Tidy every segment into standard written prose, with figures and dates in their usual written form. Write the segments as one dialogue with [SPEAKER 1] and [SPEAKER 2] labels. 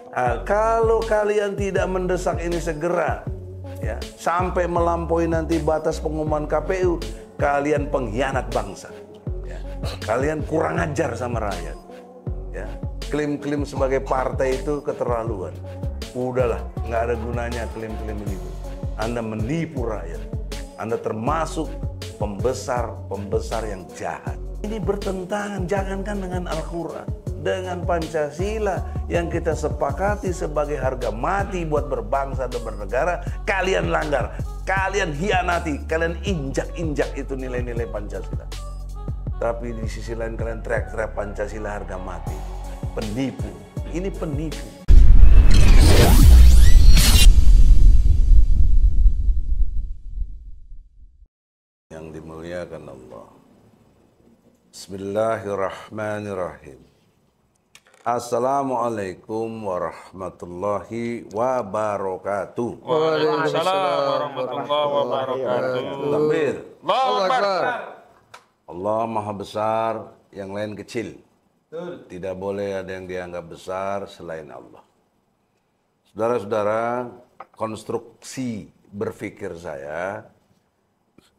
[SPEAKER 1] Nah, kalau kalian tidak mendesak ini segera, ya, sampai melampaui nanti batas pengumuman KPU, kalian pengkhianat bangsa. Ya. Kalian kurang ajar sama rakyat. Ya. Klaim-klaim sebagai partai itu keterlaluan. Udahlah, nggak ada gunanya klaim-klaim itu. Anda menipu rakyat. Anda termasuk pembesar yang jahat. Ini bertentangan, jangankan dengan Al-Quran, dengan Pancasila yang kita sepakati sebagai harga mati buat berbangsa dan bernegara. Kalian langgar, kalian hianati, kalian injak-injak itu nilai-nilai Pancasila. Tapi di sisi lain kalian teriak-teriak Pancasila harga mati. Penipu, ini penipu. Yang dimuliakan Allah. Bismillahirrahmanirrahim. Assalamualaikum warahmatullahi wabarakatuh.
[SPEAKER 2] Waalaikumsalam warahmatullahi wabarakatuh.
[SPEAKER 1] Takbir.
[SPEAKER 2] Allahu Akbar.
[SPEAKER 1] Allah Maha Besar, yang lain kecil. Tidak boleh ada yang dianggap besar selain Allah. Saudara-saudara, konstruksi berpikir saya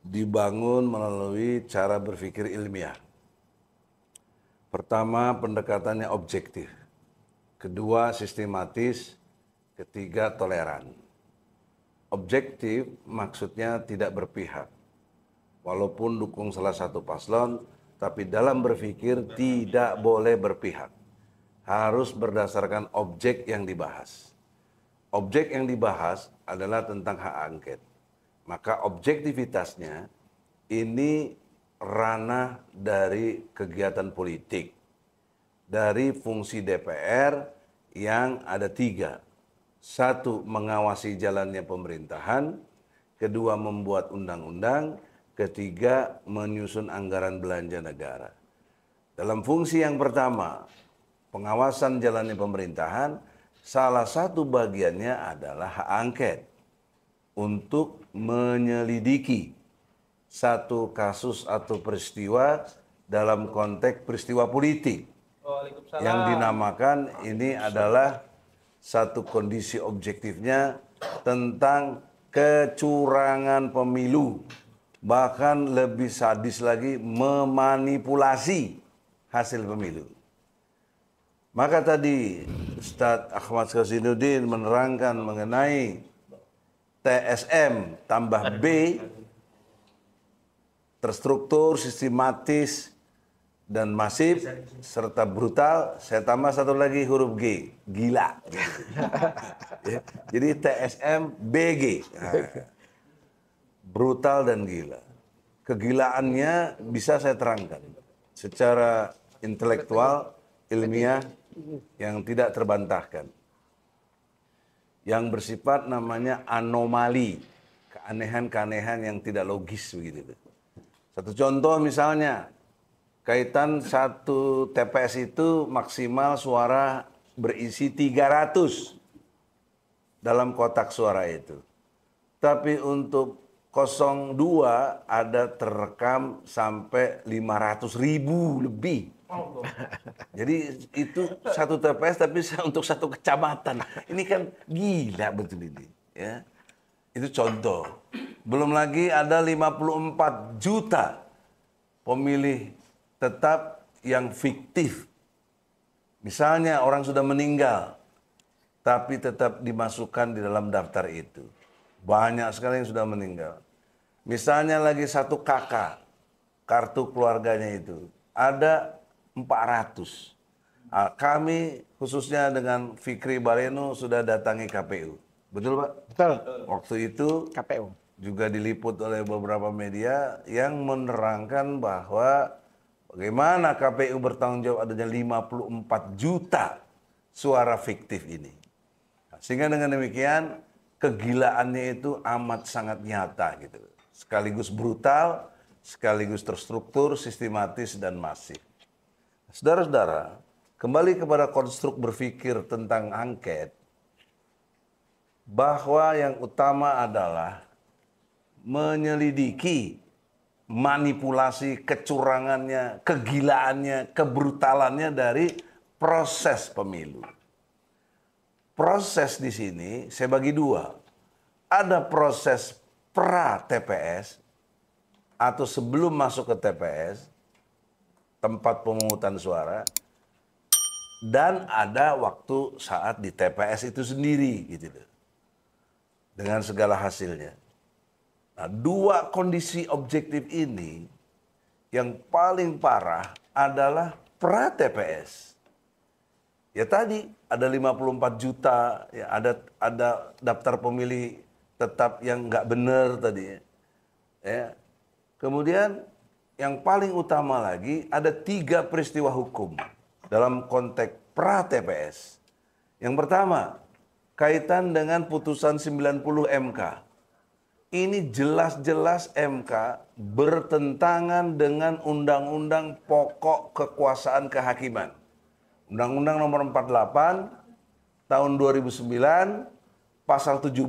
[SPEAKER 1] dibangun melalui cara berpikir ilmiah. Pertama, pendekatannya objektif. Kedua, sistematis. Ketiga, toleran. Objektif maksudnya tidak berpihak. Walaupun dukung salah satu paslon, tapi dalam berpikir tidak boleh berpihak. Harus berdasarkan objek yang dibahas. Objek yang dibahas adalah tentang hak angket. Maka objektivitasnya ini ranah dari kegiatan politik, dari fungsi DPR yang ada 3. 1, mengawasi jalannya pemerintahan. 2, membuat undang-undang. 3, menyusun anggaran belanja negara. Dalam fungsi yang pertama, pengawasan jalannya pemerintahan, salah satu bagiannya adalah hak angket untuk menyelidiki satu kasus atau peristiwa dalam konteks peristiwa politik yang dinamakan ini adalah satu kondisi objektifnya tentang kecurangan pemilu, bahkan lebih sadis lagi memanipulasi hasil pemilu. Maka tadi Ustadz Ahmad Khasinuddin menerangkan mengenai TSM tambah B, terstruktur, sistematis, dan masif, serta brutal. Saya tambah satu lagi huruf G, gila. Jadi TSM BG, brutal dan gila. Kegilaannya bisa saya terangkan secara intelektual, ilmiah, yang tidak terbantahkan. Yang bersifat namanya anomali, keanehan-keanehan yang tidak logis begitu. Satu contoh misalnya, kaitan satu TPS itu maksimal suara berisi 300 dalam kotak suara itu. Tapi untuk 02 ada terekam sampai 500.000 lebih. Jadi itu satu TPS tapi untuk satu kecamatan. Ini kan gila betul ini. Ya. Itu contoh. Belum lagi ada 54 juta pemilih tetap yang fiktif. Misalnya orang sudah meninggal, tapi tetap dimasukkan di dalam daftar itu. Banyak sekali yang sudah meninggal. Misalnya lagi satu kakak, kartu keluarganya itu. Ada 400. Kami khususnya dengan Fikri Bareno sudah datangi KPU. Betul Pak?
[SPEAKER 3] Betul.
[SPEAKER 1] Waktu itu
[SPEAKER 3] KPU
[SPEAKER 1] juga diliput oleh beberapa media yang menerangkan bahwa bagaimana KPU bertanggung jawab adanya 54 juta suara fiktif ini. Sehingga dengan demikian kegilaannya itu amat sangat nyata gitu. Sekaligus brutal, sekaligus terstruktur, sistematis dan masif. Saudara-saudara, kembali kepada konstruk berpikir tentang angket, bahwa yang utama adalah menyelidiki manipulasi, kecurangannya, kegilaannya, kebrutalannya dari proses pemilu. proses di sini saya bagi dua. Ada proses pra TPS atau sebelum masuk ke TPS, tempat pemungutan suara, dan ada waktu saat di TPS itu sendiri gitu loh. Dengan segala hasilnya. Nah, dua kondisi objektif ini yang paling parah adalah pra TPS. Ya tadi ada 54 juta, ya ada daftar pemilih tetap yang nggak benar tadi. Ya. Kemudian yang paling utama lagi ada 3 peristiwa hukum dalam konteks pra TPS. Yang pertama, kaitan dengan putusan 90 MK. Ini jelas-jelas MK bertentangan dengan Undang-Undang Pokok Kekuasaan Kehakiman. Undang-Undang nomor 48 tahun 2009 pasal 17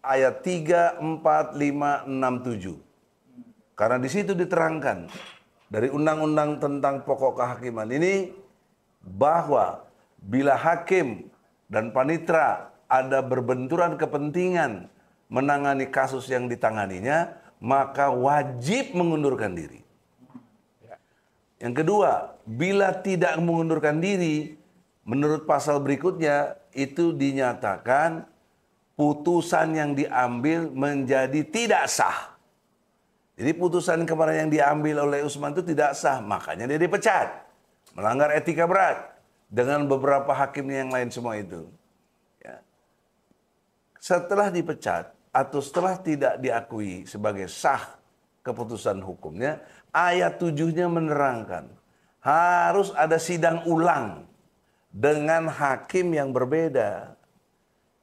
[SPEAKER 1] ayat 3, 4, 5, 6, 7. Karena di situ diterangkan dari Undang-Undang tentang Pokok Kehakiman ini bahwa bila hakim dan panitera ada berbenturan kepentingan menangani kasus yang ditanganinya, maka wajib mengundurkan diri. Yang kedua, bila tidak mengundurkan diri, menurut pasal berikutnya itu dinyatakan putusan yang diambil menjadi tidak sah. Jadi putusan kemarin yang diambil oleh Usman itu tidak sah, makanya dia dipecat. Melanggar etika berat dengan beberapa hakim yang lain semua itu. Ya. Setelah dipecat atau setelah tidak diakui sebagai sah keputusan hukumnya, ayat 7-nya menerangkan harus ada sidang ulang dengan hakim yang berbeda.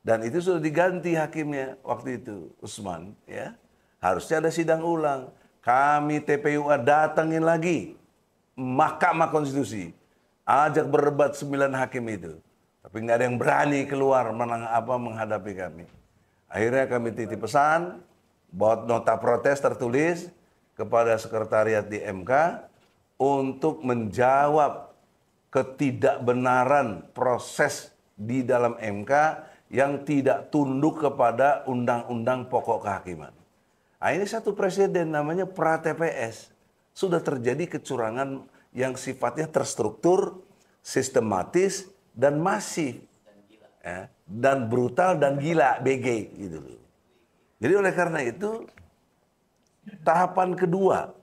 [SPEAKER 1] Dan itu sudah diganti hakimnya waktu itu, Usman. Ya. Harusnya ada sidang ulang. Kami TPUA datangin lagi Mahkamah Konstitusi. Ajak berdebat 9 hakim itu. Tapi nggak ada yang berani keluar menghadapi kami. Akhirnya kami titip pesan, buat nota protes tertulis kepada sekretariat di MK untuk menjawab ketidakbenaran proses di dalam MK yang tidak tunduk kepada Undang-Undang Pokok Kehakiman. Nah, ini satu presiden namanya pra TPS. Sudah terjadi kecurangan yang sifatnya terstruktur, sistematis, dan masif. Dan brutal dan gila, BG. Gitu. Jadi oleh karena itu, tahapan kedua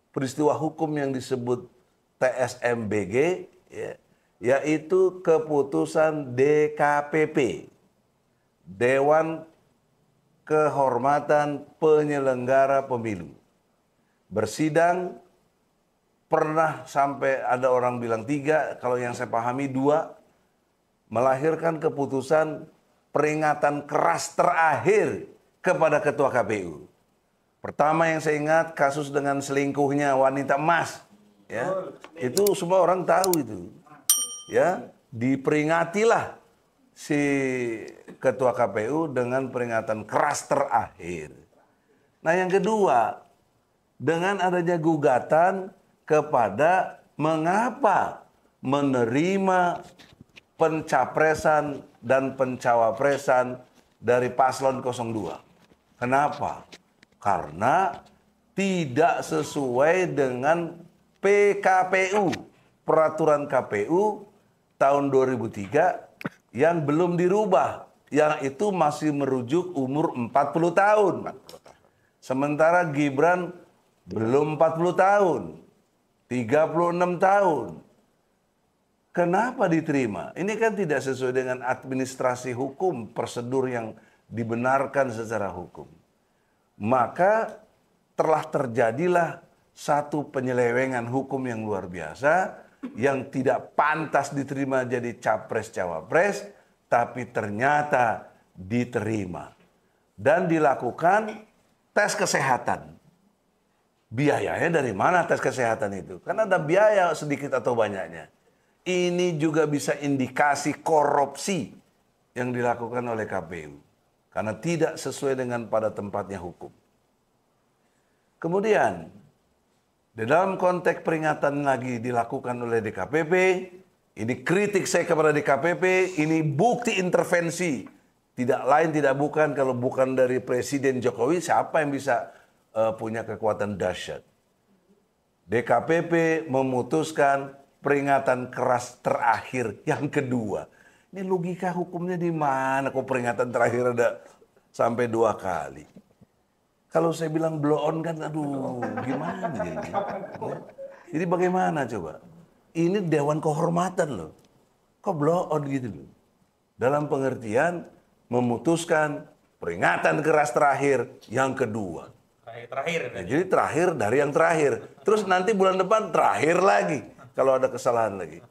[SPEAKER 1] peristiwa hukum yang disebut TSMBG, ya, yaitu keputusan DKPP, Dewan Kehormatan Penyelenggara Pemilu. Bersidang pernah sampai ada orang bilang 3, kalau yang saya pahami 2, melahirkan keputusan peringatan keras terakhir kepada Ketua KPU. Pertama yang saya ingat kasus dengan selingkuhnya wanita emas, ya. Itu semua orang tahu itu. Ya, diperingatilah si Ketua KPU dengan peringatan keras terakhir. Nah, yang kedua, dengan adanya gugatan kepada mengapa menerima pencapresan dan pencawapresan dari paslon 02. Kenapa? Karena tidak sesuai dengan PKPU, peraturan KPU tahun 2003 yang belum dirubah, yang itu masih merujuk umur 40 tahun. Sementara Gibran belum 40 tahun, 36 tahun. Kenapa diterima? Ini kan tidak sesuai dengan administrasi hukum, prosedur yang dibenarkan secara hukum. Maka telah terjadilah satu penyelewengan hukum yang luar biasa, yang tidak pantas diterima jadi capres-cawapres, tapi ternyata diterima. Dan dilakukan tes kesehatan. Biayanya dari mana tes kesehatan itu? Kan ada biaya sedikit atau banyaknya. Ini juga bisa indikasi korupsi yang dilakukan oleh KPU. Karena tidak sesuai dengan pada tempatnya hukum. Kemudian, di dalam konteks peringatan lagi dilakukan oleh DKPP, Ini kritik saya kepada DKPP, ini bukti intervensi. Tidak lain tidak bukan, kalau bukan dari Presiden Jokowi, siapa yang bisa punya kekuatan dahsyat. DKPP memutuskan peringatan keras terakhir yang kedua. Ini logika hukumnya di mana? Kok peringatan terakhir ada sampai 2 kali? Kalau saya bilang blow on kan, aduh, gimana jadi? Jadi bagaimana coba? Ini dewan kehormatan loh. Kok blow on gitu loh? Dalam pengertian memutuskan peringatan keras terakhir yang kedua.
[SPEAKER 2] Terakhir.
[SPEAKER 1] Ya, jadi terakhir dari yang terakhir. Terus nanti bulan depan terakhir lagi kalau ada kesalahan lagi.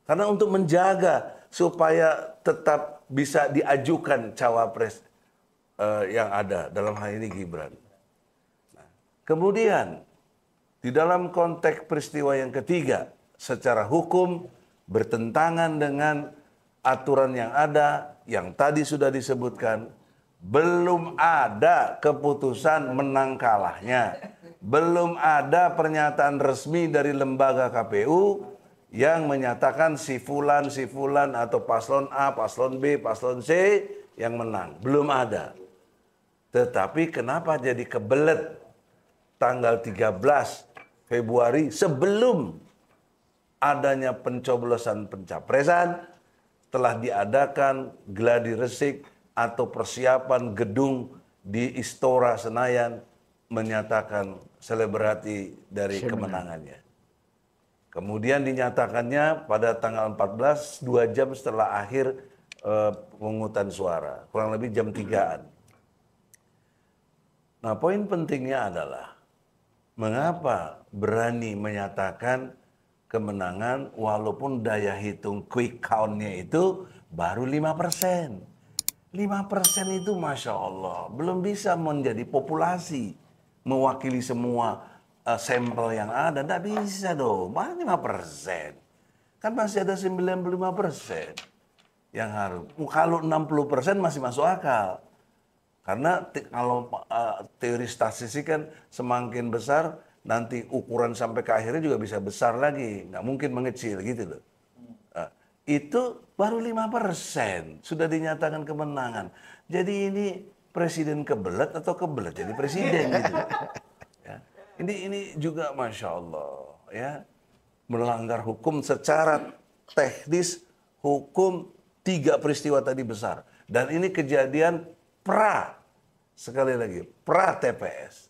[SPEAKER 1] Karena untuk menjaga supaya tetap bisa diajukan cawapres yang ada, dalam hal ini Gibran. Nah, kemudian di dalam konteks peristiwa yang ketiga, secara hukum bertentangan dengan aturan yang ada, yang tadi sudah disebutkan, belum ada keputusan menang kalahnya. Belum ada pernyataan resmi dari lembaga KPU yang menyatakan si fulan atau paslon A, paslon B, paslon C yang menang. Belum ada. Tetapi kenapa jadi kebelet tanggal 13 Februari sebelum adanya pencoblosan pencapresan telah diadakan gladi resik atau persiapan gedung di Istora Senayan menyatakan selebrasi dari kemenangannya. Kemudian dinyatakannya pada tanggal 14, 2 jam setelah akhir pemungutan suara, kurang lebih jam 3-an. Nah, poin pentingnya adalah mengapa berani menyatakan kemenangan walaupun daya hitung quick count-nya itu baru 5%. 5% itu Masya Allah belum bisa menjadi populasi, mewakili semua sampel yang ada. Tidak bisa dong, mana 5%? Kan masih ada 95% yang harus. Kalau 60% masih masuk akal. Karena kalau teori statistik kan semakin besar, nanti ukuran sampai ke akhirnya juga bisa besar lagi. Nggak mungkin mengecil gitu loh. Itu baru 5% sudah dinyatakan kemenangan. Jadi ini presiden kebelet atau kebelet jadi presiden gitu. Ya. Ini juga Masya Allah ya, melanggar hukum secara teknis, hukum 3 peristiwa tadi besar. Dan ini kejadian sekali lagi, pra TPS.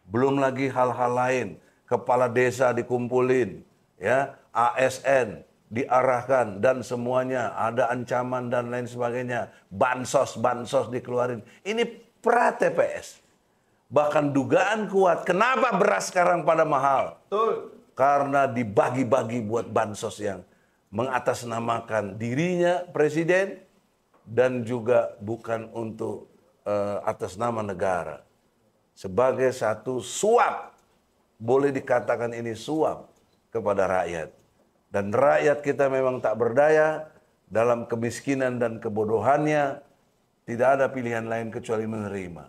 [SPEAKER 1] Belum lagi hal-hal lain, kepala desa dikumpulin, ya, ASN diarahkan dan semuanya ada ancaman dan lain sebagainya, bansos dikeluarin. Ini pra TPS. Bahkan dugaan kuat, kenapa beras sekarang pada mahal?
[SPEAKER 2] Betul.
[SPEAKER 1] Karena dibagi-bagi buat bansos yang mengatasnamakan dirinya presiden dan juga bukan untuk atas nama negara. Sebagai satu suap, boleh dikatakan ini suap kepada rakyat. Dan rakyat kita memang tak berdaya, dalam kemiskinan dan kebodohannya, tidak ada pilihan lain kecuali menerima.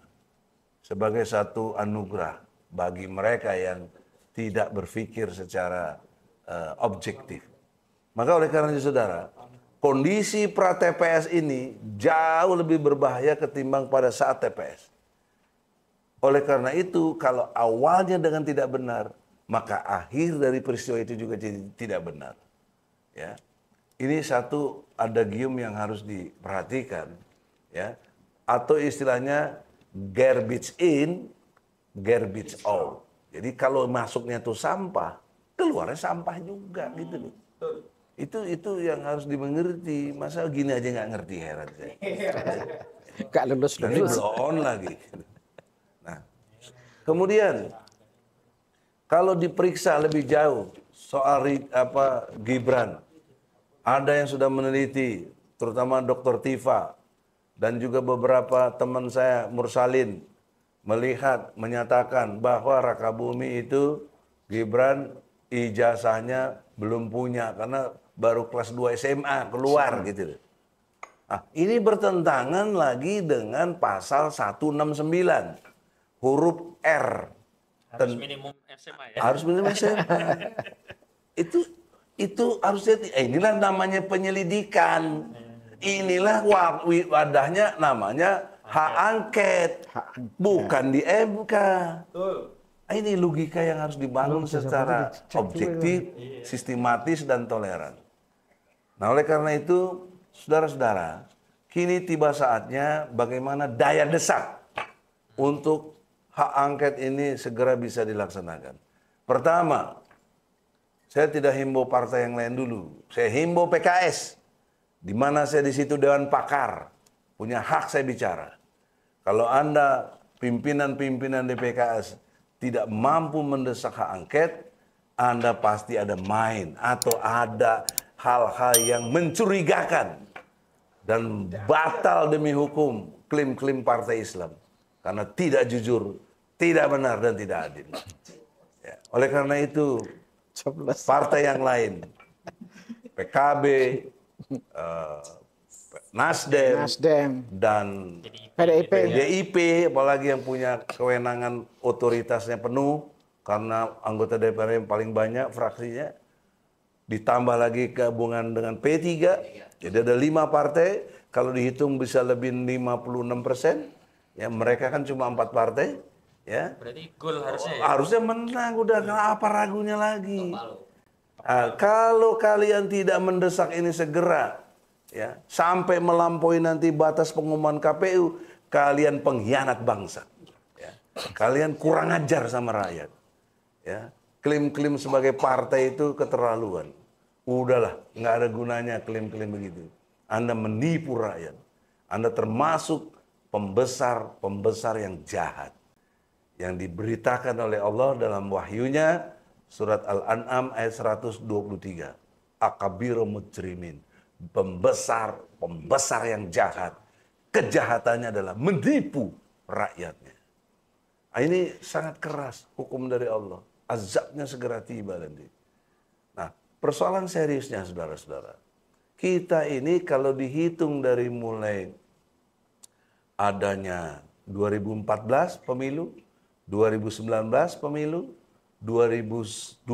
[SPEAKER 1] Sebagai satu anugerah bagi mereka yang tidak berpikir secara objektif. Maka oleh karena itu saudara, kondisi pra TPS ini jauh lebih berbahaya ketimbang pada saat TPS. Oleh karena itu, kalau awalnya dengan tidak benar, maka akhir dari peristiwa itu juga jadi tidak benar. Ya, ini satu adagium yang harus diperhatikan, ya, atau istilahnya garbage in, garbage out. Jadi kalau masuknya tuh sampah, keluarnya sampah juga, gitu loh. Itu yang harus dimengerti. Masa gini aja nggak ngerti, heran saya.
[SPEAKER 3] Gak lulus.
[SPEAKER 1] Ini blow on lagi. Nah, kemudian kalau diperiksa lebih jauh soal Gibran, ada yang sudah meneliti, terutama Dr. Tifa dan juga beberapa teman saya Mursalin menyatakan bahwa Rakabumi itu Gibran ijazahnya belum punya karena baru kelas 2 SMA keluar gitu. Nah, ini bertentangan lagi dengan pasal 169 huruf R.
[SPEAKER 2] Harus minimum SMA ya.
[SPEAKER 1] Harus minimum SMA. Itu harusnya inilah namanya penyelidikan. Inilah wadahnya namanya hak angket. Bukan di MK. Ini logika yang harus dibangun secara objektif, sistematis, dan toleran. Nah, oleh karena itu, saudara-saudara, kini tiba saatnya bagaimana daya desak untuk hak angket ini segera bisa dilaksanakan. Pertama, saya tidak himbau partai yang lain dulu. Saya himbau PKS, di mana saya di situ Dewan Pakar, punya hak saya bicara. Kalau Anda pimpinan-pimpinan di PKS tidak mampu mendesak hak angket, Anda pasti ada main atau ada hal-hal yang mencurigakan dan batal demi hukum klaim-klaim partai Islam. Karena tidak jujur, tidak benar, dan tidak adil. Ya. Oleh karena itu, partai yang lain, PKB, Nasdem, dan PDIP, apalagi yang punya kewenangan otoritasnya penuh, karena anggota DPR yang paling banyak fraksinya, ditambah lagi gabungan dengan P3, jadi ada 5 partai, kalau dihitung bisa lebih 56%, ya mereka kan cuma 4 partai, ya.
[SPEAKER 2] Berarti gol harusnya ya?
[SPEAKER 1] Harusnya menang, udah apa ragunya lagi. Kalau kalian tidak mendesak ini segera, ya, sampai melampaui nanti batas pengumuman KPU, kalian pengkhianat bangsa. Ya. Kalian kurang ajar sama rakyat. Ya. Klaim-klaim sebagai partai itu keterlaluan. Udahlah, nggak ada gunanya klaim-klaim begitu. Anda menipu rakyat. Anda termasuk pembesar yang jahat. Yang diberitakan oleh Allah dalam wahyunya, surat Al-An'am ayat 123. Akabiru mujrimin. Pembesar yang jahat. Kejahatannya adalah menipu rakyatnya. Ini sangat keras hukum dari Allah. Azabnya segera tiba nanti. Nah, persoalan seriusnya saudara-saudara. Kita ini kalau dihitung dari mulai adanya 2014 pemilu, 2019 pemilu, 2024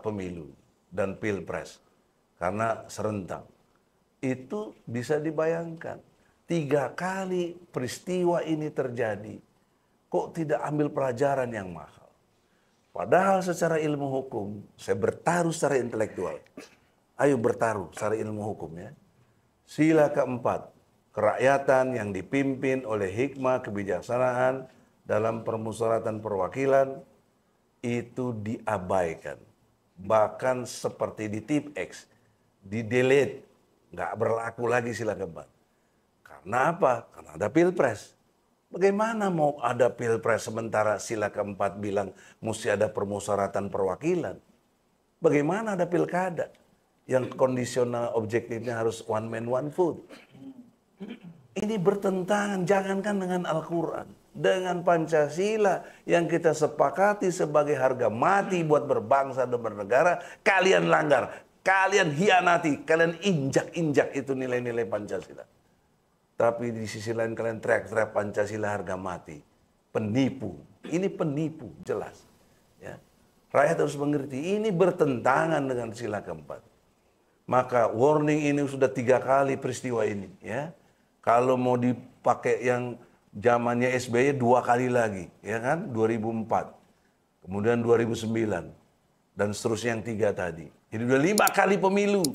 [SPEAKER 1] pemilu, dan pilpres. Karena serentak. Itu bisa dibayangkan. 3 kali peristiwa ini terjadi. Kok tidak ambil pelajaran yang mahal? Padahal secara ilmu hukum, saya bertaruh secara intelektual. Ayo bertaruh secara ilmu hukum ya. Sila keempat, kerakyatan yang dipimpin oleh hikmah kebijaksanaan dalam permusyawaratan perwakilan itu diabaikan. Bahkan seperti di tip X, di-delete, nggak berlaku lagi sila keempat. Karena apa? Karena ada pilpres. Bagaimana mau ada pilpres sementara sila keempat bilang mesti ada permusyawaratan perwakilan? Bagaimana ada pilkada yang kondisional objektifnya harus one man one vote? Ini bertentangan, jangankan dengan Al-Quran, dengan Pancasila yang kita sepakati sebagai harga mati buat berbangsa dan bernegara, kalian langgar, kalian hianati, kalian injak-injak itu nilai-nilai Pancasila. Tapi di sisi lain kalian teriak-teriak Pancasila harga mati. Penipu. Ini penipu, jelas. Ya. Rakyat harus mengerti, ini bertentangan dengan sila keempat. Maka warning ini sudah 3 kali peristiwa ini. Ya. Kalau mau dipakai yang zamannya SBY 2 kali lagi. Ya kan? 2004. Kemudian 2009. Dan seterusnya yang 3 tadi. Jadi sudah 5 kali pemilu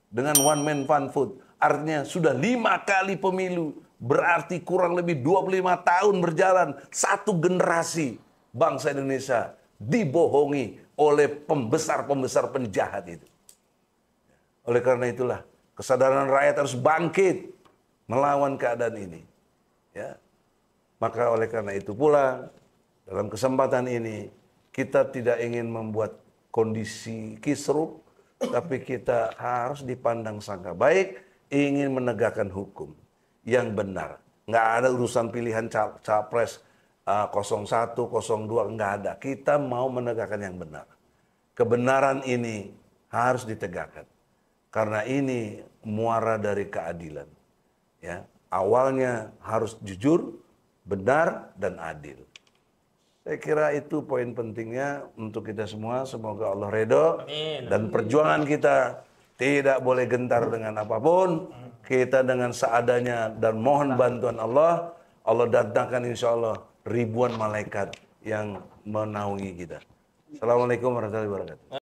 [SPEAKER 1] dengan one man one vote. Artinya sudah 5 kali pemilu, berarti kurang lebih 25 tahun berjalan, 1 generasi bangsa Indonesia dibohongi oleh pembesar-pembesar penjahat itu. Oleh karena itulah kesadaran rakyat harus bangkit melawan keadaan ini. Ya. Maka oleh karena itu pula dalam kesempatan ini kita tidak ingin membuat kondisi kisruh, tapi kita harus dipandang sangka baik. Ingin menegakkan hukum yang benar. Nggak ada urusan pilihan capres 01, 02, nggak ada. Kita mau menegakkan yang benar. Kebenaran ini harus ditegakkan. Karena ini muara dari keadilan. Ya, awalnya harus jujur, benar, dan adil. Saya kira itu poin pentingnya untuk kita semua. Semoga Allah ridho dan perjuangan kita tidak boleh gentar dengan apapun. Kita dengan seadanya dan mohon bantuan Allah. Allah datangkan insya Allah ribuan malaikat yang menaungi kita. Assalamualaikum warahmatullahi wabarakatuh.